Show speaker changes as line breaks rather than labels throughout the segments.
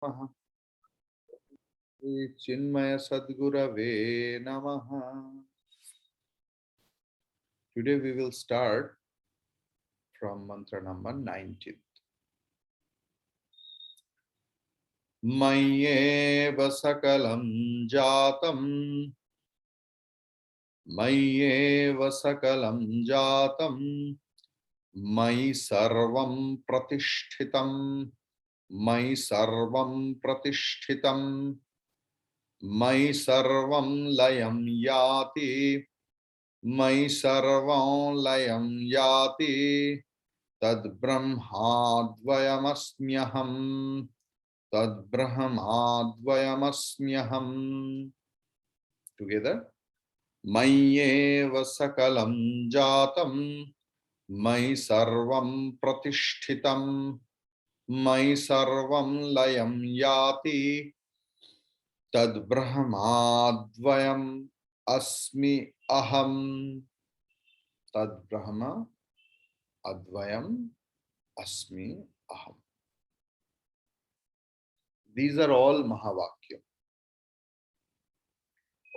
Namaha. Shri Chinmaya Sadgurave Namaha. Today we will start from mantra number 19. Mayyeva sakalam jatam Mayyeva sakalam jatam Mai sarvam pratishthitam Mai sarvam pratishthitam Mai sarvam layam yati Mai sarvam layam yati Tad brahmadvayamasmyaham Tad brahmadvayamasmyaham. Together. Mayyeva sakalam jatam Mai sarvam pratishthitam Mai sarvam layam yati Tad brahmadvayam asmi aham. Tad brahma advayam asmi aham. These are all Mahavakya.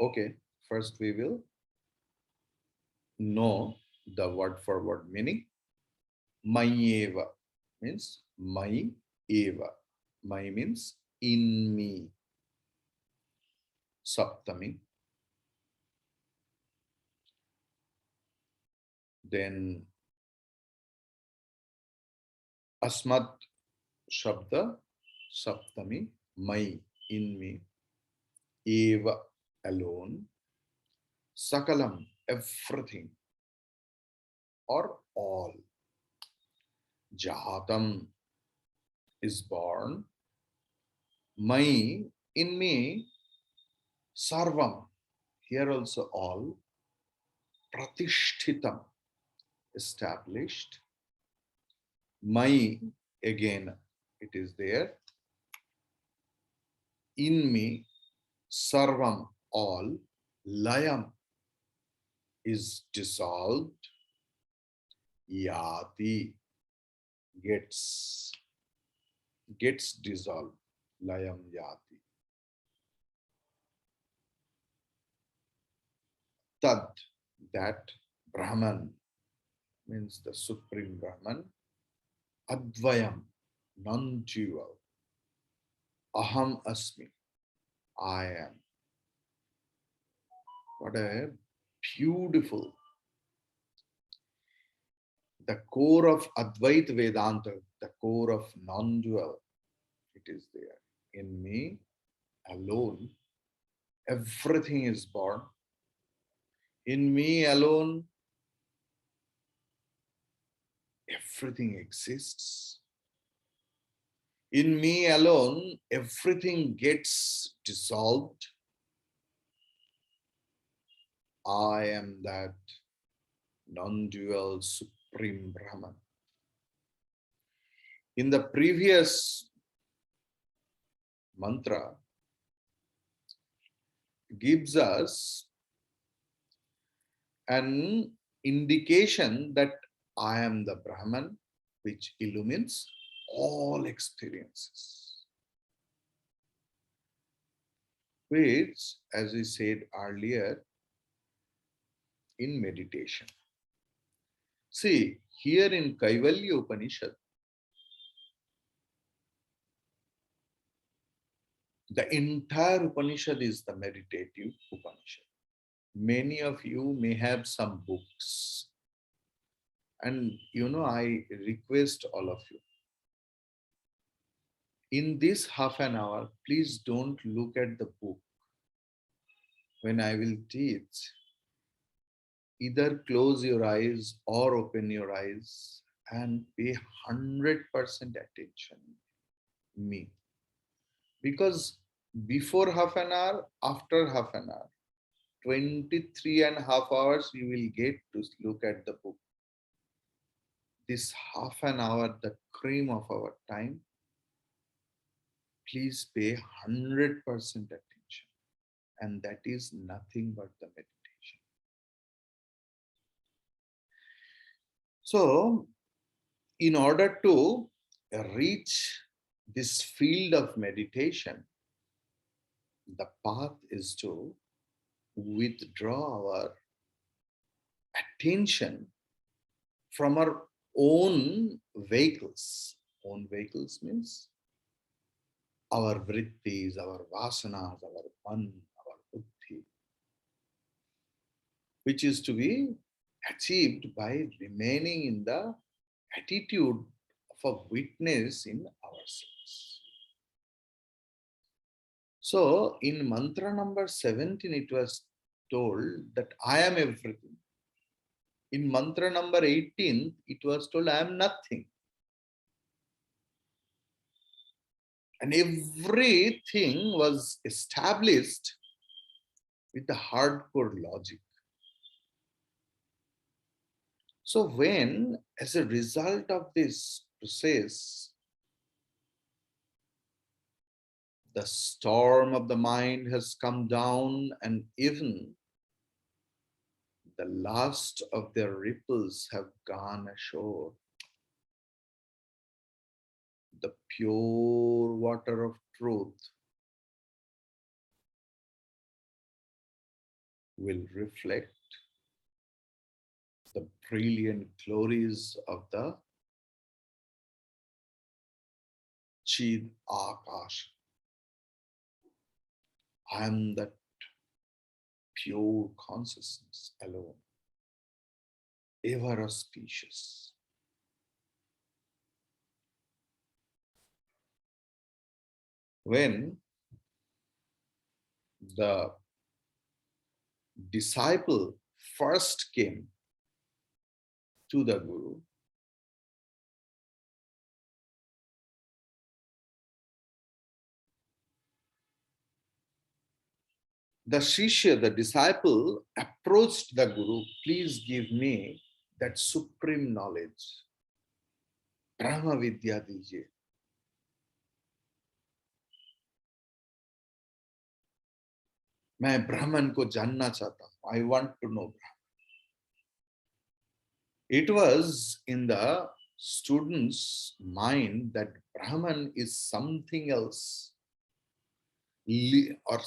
Okay, first we will know the word for word meaning. Mayeva means my eva. My means in me. Saptami. Then Asmat Shabda Saptami. My in me. Eva alone. Sakalam everything or all. Jahatam is born. My in me. Sarvam. Here also all. Pratishthitam established. My again it is there. In me. Sarvam all. Layam is dissolved. Yati gets dissolved. Layam yati. Tad, that Brahman means the supreme Brahman. Advayam, non-dual. Aham asmi, I am. What a beautiful. The core of Advaita Vedanta, the core of non-dual, it is there. In me alone, everything is born. In me alone, everything exists. In me alone, everything gets dissolved. I am that non-dual supreme Brahman. In the previous mantra, gives us an indication that I am the Brahman which illumines all experiences. Which, as we said earlier, in meditation. See, here in Kaivalya Upanishad, the entire Upanishad is the meditative Upanishad. Many of you may have some books. And I request all of you. In this half an hour, please don't look at the book. When I will teach, either close your eyes or open your eyes and pay 100% attention to me. Because before half an hour, after half an hour, 23 and a half hours, you will get to look at the book. This half an hour, the cream of our time, please pay 100% attention. And that is nothing but the meditation. So, in order to reach this field of meditation, the path is to withdraw our attention from our own vehicles. Own vehicles means our vrittis, our vasanas, our man, our buddhi, which is to be achieved by remaining in the attitude of a witness in ourselves. So, in mantra number 17, it was told that I am everything. In mantra number 18, it was told I am nothing. And everything was established with the hardcore logic. So, when, as a result of this process, the storm of the mind has come down, and even the last of their ripples have gone ashore, the pure water of truth will reflect the brilliant glories of the Chid Akash. I am that pure consciousness alone, ever auspicious. When the disciple first came to the Guru, the Shishya, the disciple, approached the Guru, please give me that supreme knowledge. Brahma Vidya dijiye. मैं Brahman को जानना चाहता हूं. I want to know Brahman. It was in the student's mind that Brahman is something else or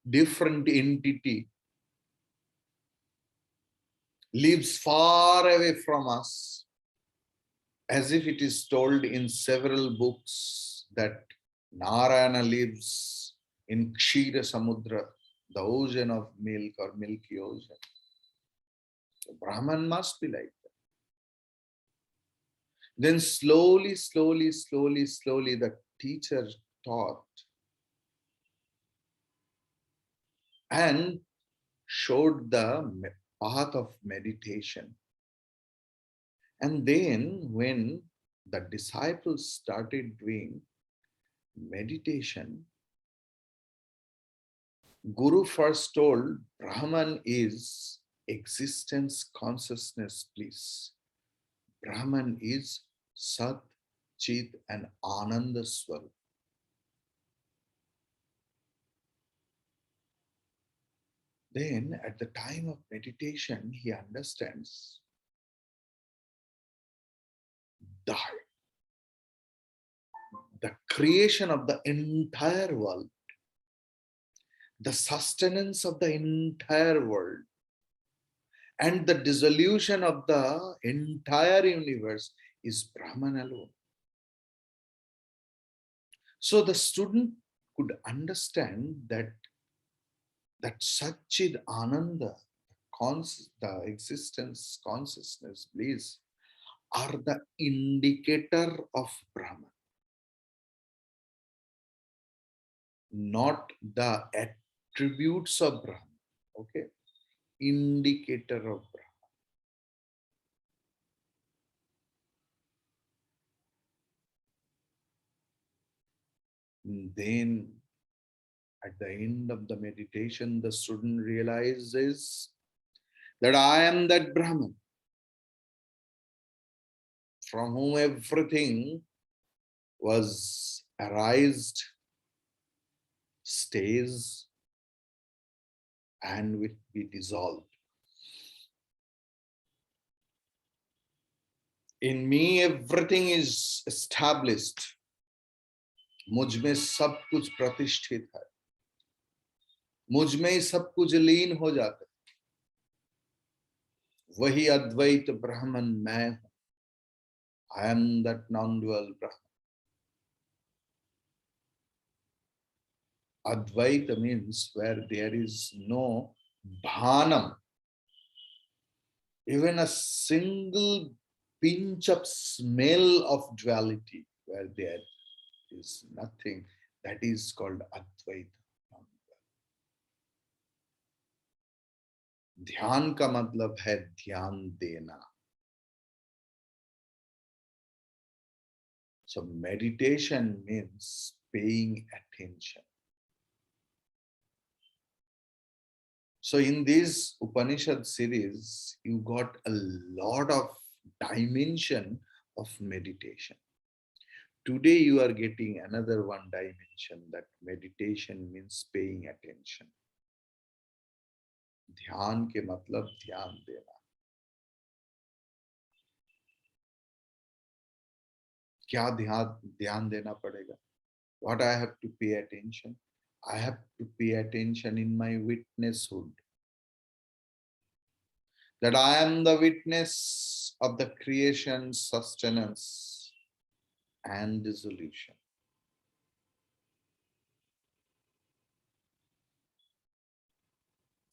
different entity, lives far away from us, as if it is told in several books that Narayana lives in Kshira Samudra, the ocean of milk or milky ocean. So Brahman must be like that. Then slowly, the teacher taught and showed the path of meditation. And then when the disciples started doing meditation, Guru first told Brahman is existence, consciousness, bliss. Brahman is Sat, Chit and Ananda Swarup. Then at the time of meditation, he understands the creation of the entire world, the sustenance of the entire world, and the dissolution of the entire universe is Brahman alone. So the student could understand that Satchid Ananda, the existence, consciousness, bliss, are the indicator of Brahman, not the attributes of Brahman. Okay, indicator of Brahman. Then at the end of the meditation, the student realizes that I am that Brahman from whom everything was arised, stays, and will be dissolved. In me, everything is established. मुझ में सब कुछ प्रतिष्ठित है, मुझ में ही सब कुछ लीन हो जाता है, वही अद्वैत ब्रह्मन मैं हूं. I am that non-dual Brahman. Advaita means where there is no bhanam, even a single pinch of smell of duality, where there is nothing, that is called Advaita. ध्यान का मतलब है ध्यान देना. So meditation means paying attention. So in this Upanishad series, you got a lot of dimension of meditation. Today you are getting another one dimension, that meditation means paying attention. ध्यान के मतलब ध्यान देना. क्या ध्यान देना पड़ेगा? What I have to pay attention? I have to pay attention in my witnesshood. That I am the witness of the creation, sustenance, and dissolution.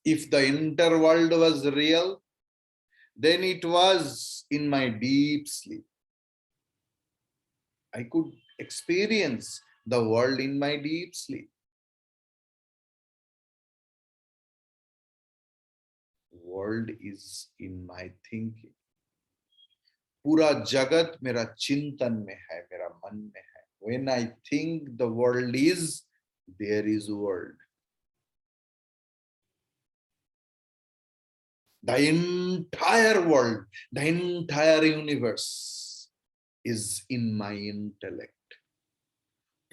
If the interworld was real, then it was in my deep sleep. I could experience the world in my deep sleep. World is in my thinking. पूरा जगत मेरा चिंतन में है, मेरा मन में है. When I think the world is, there is world. The entire world, the entire universe is in my intellect.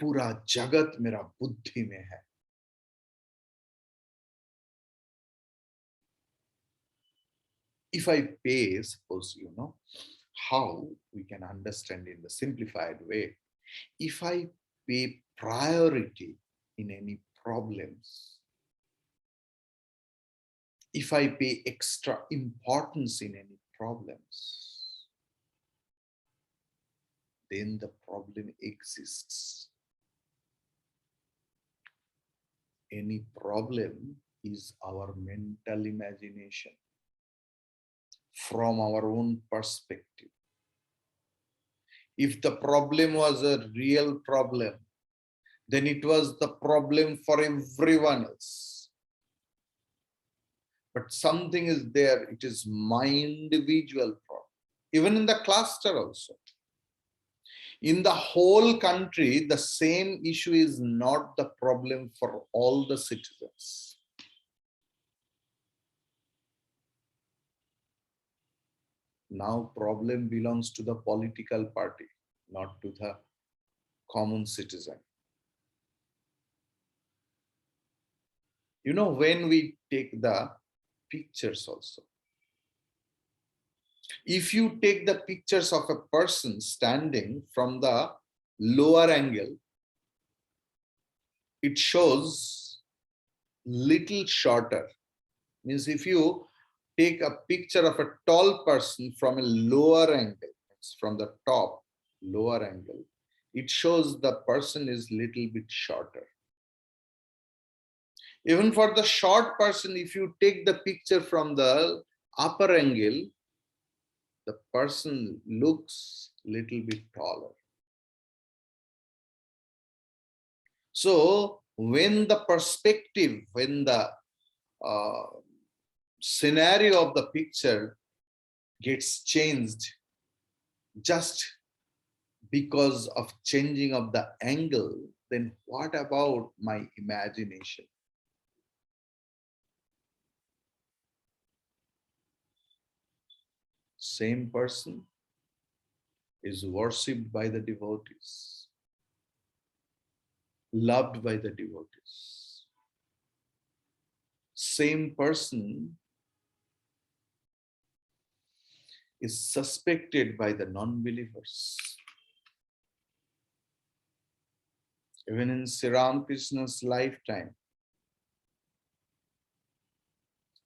पूरा जगत मेरा बुद्धि में है. If I pay, suppose how we can understand in the simplified way. If I pay priority in any problems, if I pay extra importance in any problems, then the problem exists. Any problem is our mental imagination from our own perspective. If the problem was a real problem, then it was the problem for everyone else. But something is there, it is my individual problem. Even in the cluster also. In the whole country, the same issue is not the problem for all the citizens. Now problem belongs to the political party, not to the common citizen. When we take the pictures also, if you take the pictures of a person standing from the lower angle, it shows little shorter. Means if you take a picture of a tall person from a lower angle, from the top, lower angle, it shows the person is little bit shorter. Even for the short person, if you take the picture from the upper angle, the person looks little bit taller. So when the perspective, when the scenario of the picture gets changed just because of changing of the angle, then what about my imagination? Same person is worshipped by the devotees, loved by the devotees. Same person is suspected by the non-believers. Even in Sri Ramakrishna's lifetime,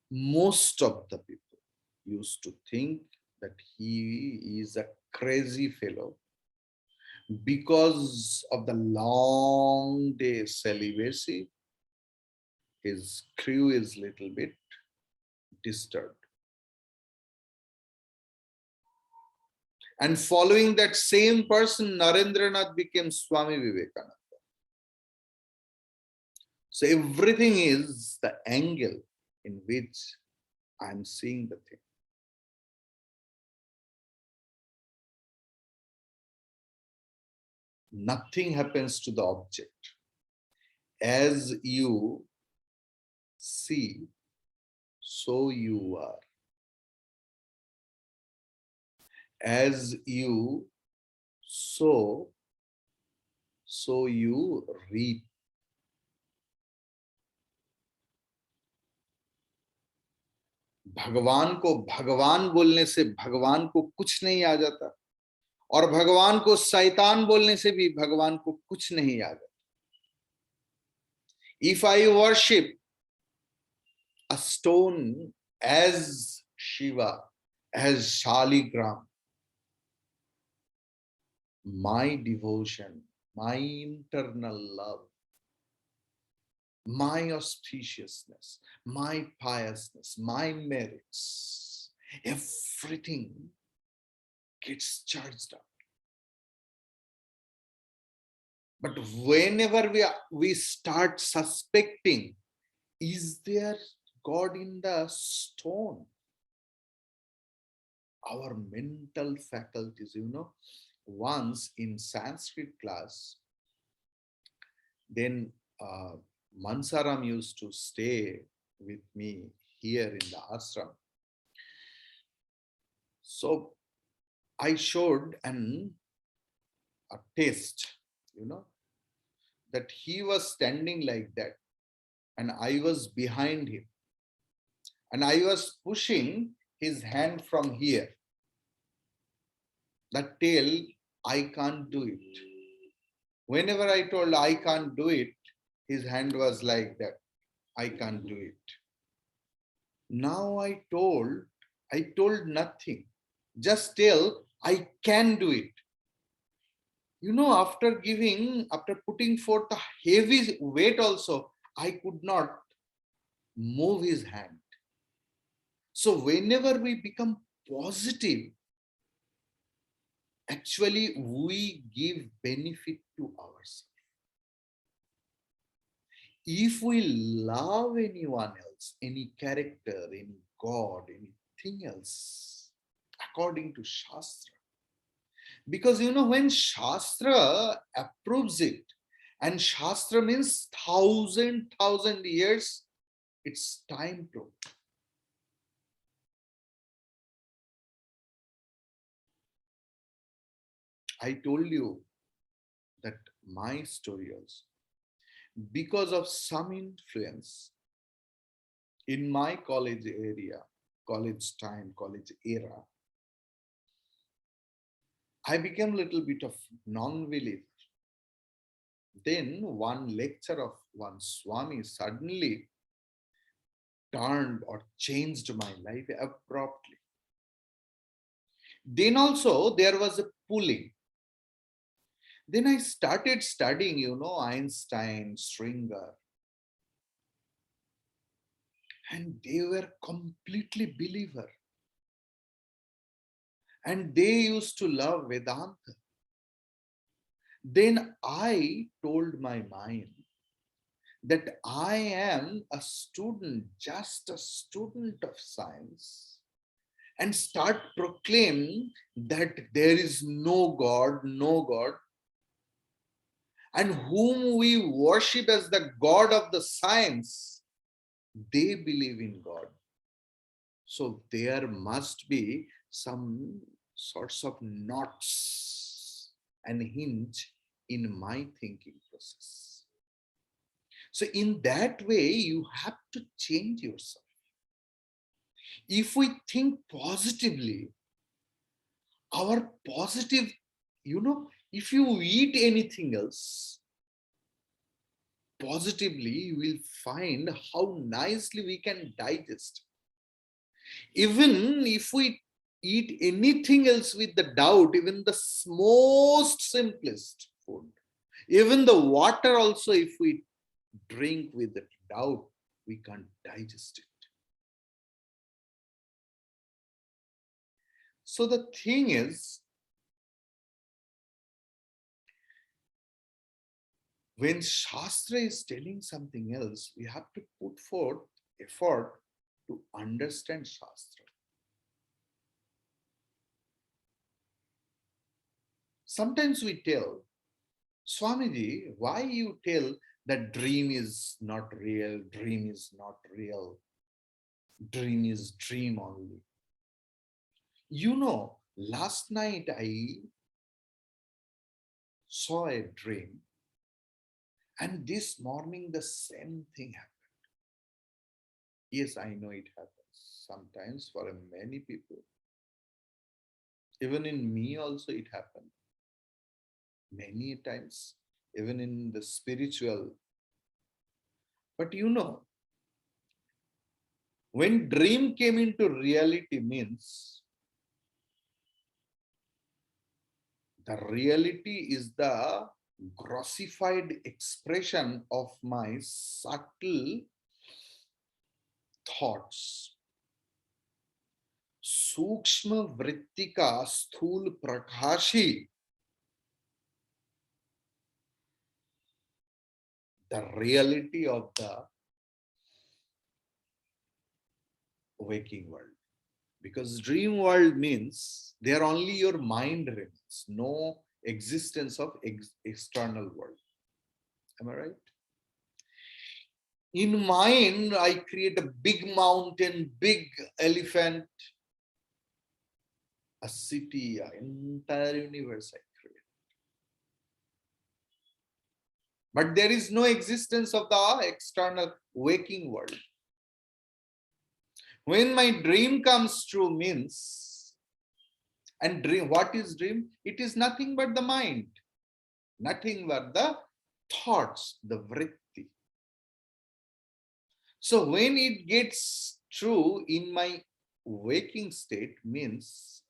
most of the people used to think that he is a crazy fellow because of the long day celibacy. His crew is little bit disturbed. And following that same person, Narendranath became Swami Vivekananda. So everything is the angle in which I am seeing the thing. Nothing happens to the object. As you see, so you are. As you sow, so you reap. भगवान को भगवान बोलने से भगवान को कुछ नहीं आ जाता, और भगवान को शैतान बोलने से भी भगवान को कुछ नहीं आ जाता. If I worship a stone as Shiva, as Shaligram, my devotion, my internal love, my auspiciousness, my piousness, my merits, everything gets charged up. But whenever we start suspecting, is there God in the stone? Our mental faculties, once in Sanskrit class, then Mansaram used to stay with me here in the ashram. So I showed a test, that he was standing like that and I was behind him and I was pushing his hand from here. That tail, I can't do it. Whenever I told I can't do it, his hand was like that. I can't do it. Now I told nothing. Just tell I can do it. After putting forth a heavy weight also, I could not move his hand. So whenever we become positive, actually we give benefit to ourselves. If we love anyone else, any character, any God, anything else, according to Shastra, because when Shastra approves it, and Shastra means thousand years, it's time to. I told you that my story also, because of some influence in my college area, college time, college era, I became a little bit of non-believer. Then one lecture of one Swami suddenly turned or changed my life abruptly. Then also there was a pulling. Then I started studying, Einstein, Stringer. And they were completely believer. And they used to love Vedanta. Then I told my mind that I am a student, just a student of science, and start proclaiming that there is no God, and whom we worship as the God of the science, they believe in God. So there must be some sorts of knots and hinge in my thinking process. So in that way, you have to change yourself. If we think positively, our positive, if you eat anything else, positively, you will find how nicely we can digest. Even if we eat anything else with the doubt, even the most simplest food, even the water also, if we drink with the doubt, we can't digest it. So the thing is, when Shastra is telling something else, we have to put forth effort to understand Shastra. Sometimes we tell, Swamiji, why you tell that dream is not real, dream is not real, dream is dream only. You know, last night I saw a dream, and this morning the same thing happened. Yes, I know it happens sometimes for many people. Even in me also it happened many times, even in the spiritual. But you know, when dream came into reality means the reality is the grossified expression of my subtle thoughts. Sukshma vrittika sthul prakashi. The reality of the waking world. Because dream world means they are only your mind remains, no existence of external world. Am I right? In mind, I create a big mountain, big elephant, a city, an entire universe I create. But there is no existence of the external waking world. When my dream comes true means, and dream, what is dream? It is nothing but the mind, nothing but the thoughts, the vritti. So when it gets true in my waking state means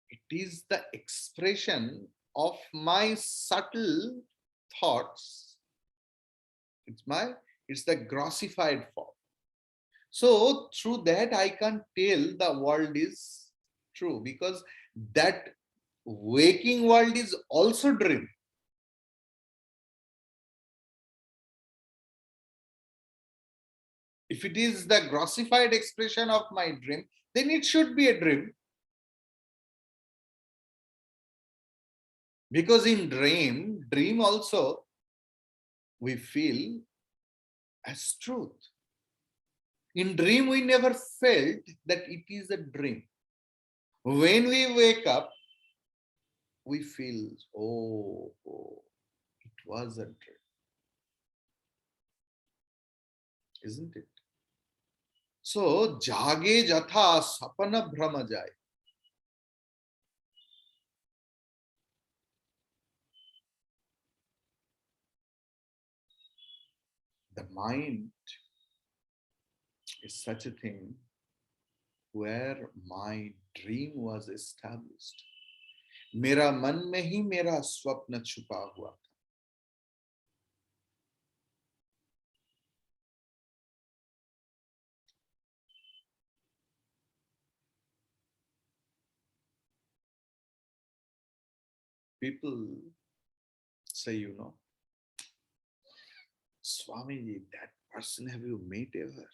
it is the expression of my subtle thoughts. It's the grossified form. So through that I can tell the world is true, because that waking world is also dream. If it is the grossified expression of my dream, then it should be a dream. Because in dream also we feel as truth. In dream, we never felt that it is a dream. When we wake up, we feel, oh, it was a dream. Isn't it? So, jage jatha sapana brahma jai. The mind is such a thing where my dream was established. मेरा मन में ही मेरा स्वप्न छुपा हुआ था. People say, Swamiji, that person have you met ever?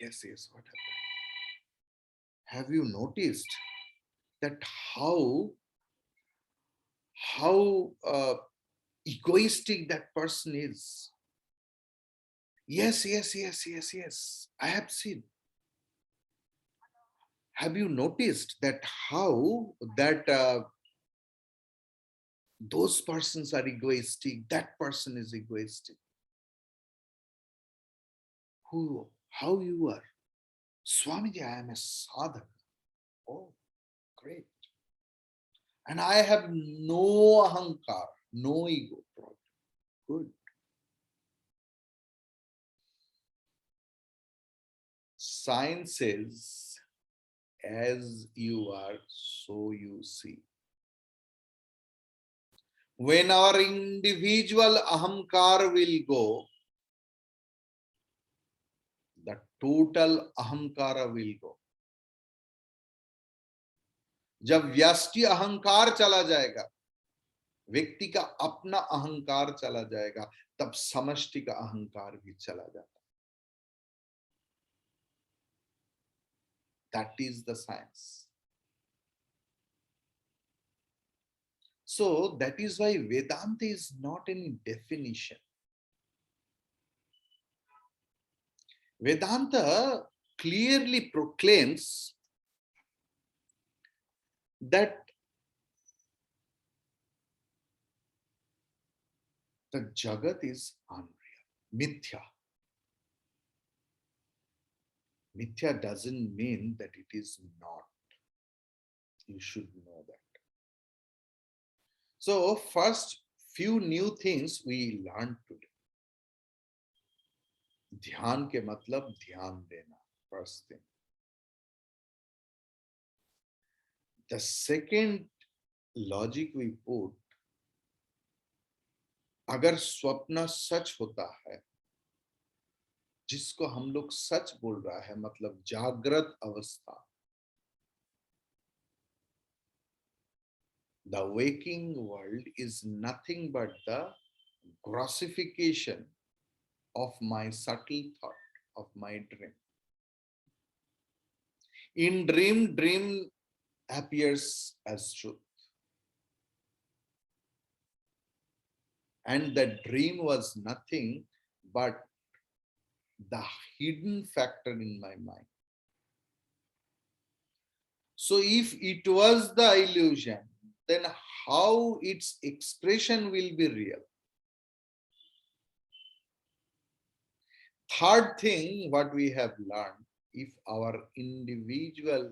Yes, what happened? Have you noticed that how egoistic that person is? Yes. I have seen. Have you noticed that how that those persons are egoistic? That person is egoistic. How you are? Swamiji, I am a sadhaka. Oh, great. And I have no ahankar, no ego problem. Good. science says, as you are, so you see. When our individual ahamkar will go, the total ahamkara will go. जब व्यष्टि अहंकार चला जाएगा, व्यक्ति का अपना अहंकार चला जाएगा, तब समष्टि का अहंकार भी चला जाता है. That is the science. So that is why Vedanta is not any definition. Vedanta clearly proclaims that the Jagat is unreal, mithya. Mithya doesn't mean that it is not. You should know that. So first, few new things we learned today. ध्यान के मतलब ध्यान देना, first thing. The second logic we put, अगर स्वप्न सच होता है, जिसको हम लोग सच बोल रहा है, मतलब जागृत अवस्था, the waking world is nothing but the grossification of my subtle thought, of my dream. In dream appears as truth. And the dream was nothing but the hidden factor in my mind. So if it was the illusion, then how its expression will be real? Third thing, what we have learned, if our individual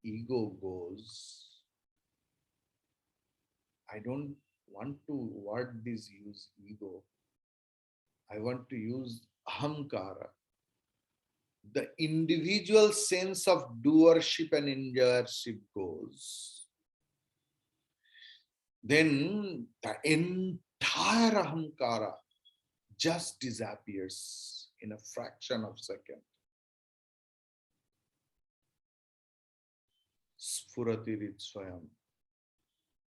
ego goes, I don't want to word this use ego, I want to use ahamkara. The individual sense of doership and enjoyership goes, then the entire ahamkara just disappears in a fraction of a second. Sfuratirit swayam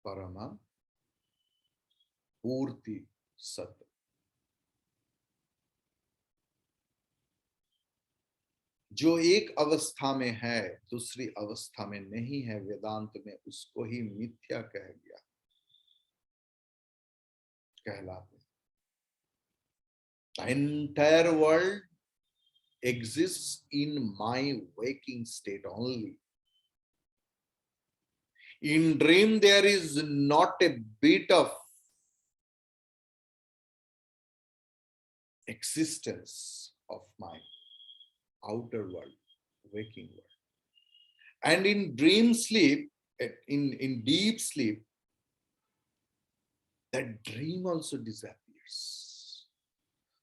parama purti sat. जो एक अवस्था में है, दूसरी अवस्था में नहीं है, वेदांत में उसको ही मिथ्या कह गया, कहलाते. The entire world exists in my waking state only. In dream, there is not a bit of existence of my outer world, waking world. And in dream sleep, in deep sleep, that dream also disappears.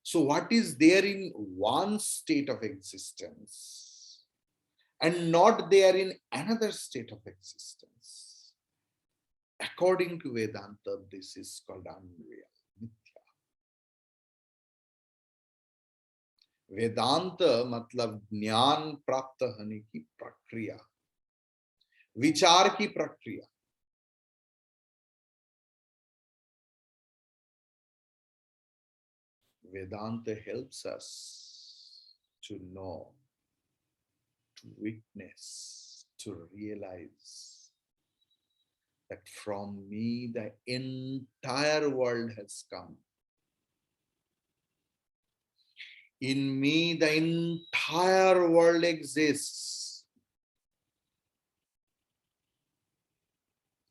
So what is there in one state of existence and not there in another state of existence? According to Vedanta, this is called unreal, mithya. वेदांत मतलब ज्ञान प्राप्त होने की प्रक्रिया, विचार की प्रक्रिया. Vedanta helps us to know, to witness, to realize that from me the entire world has come. In me the entire world exists.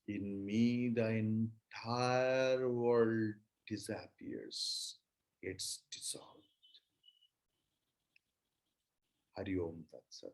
In me the entire world disappears, gets dissolved. Hari Om Tat Sat.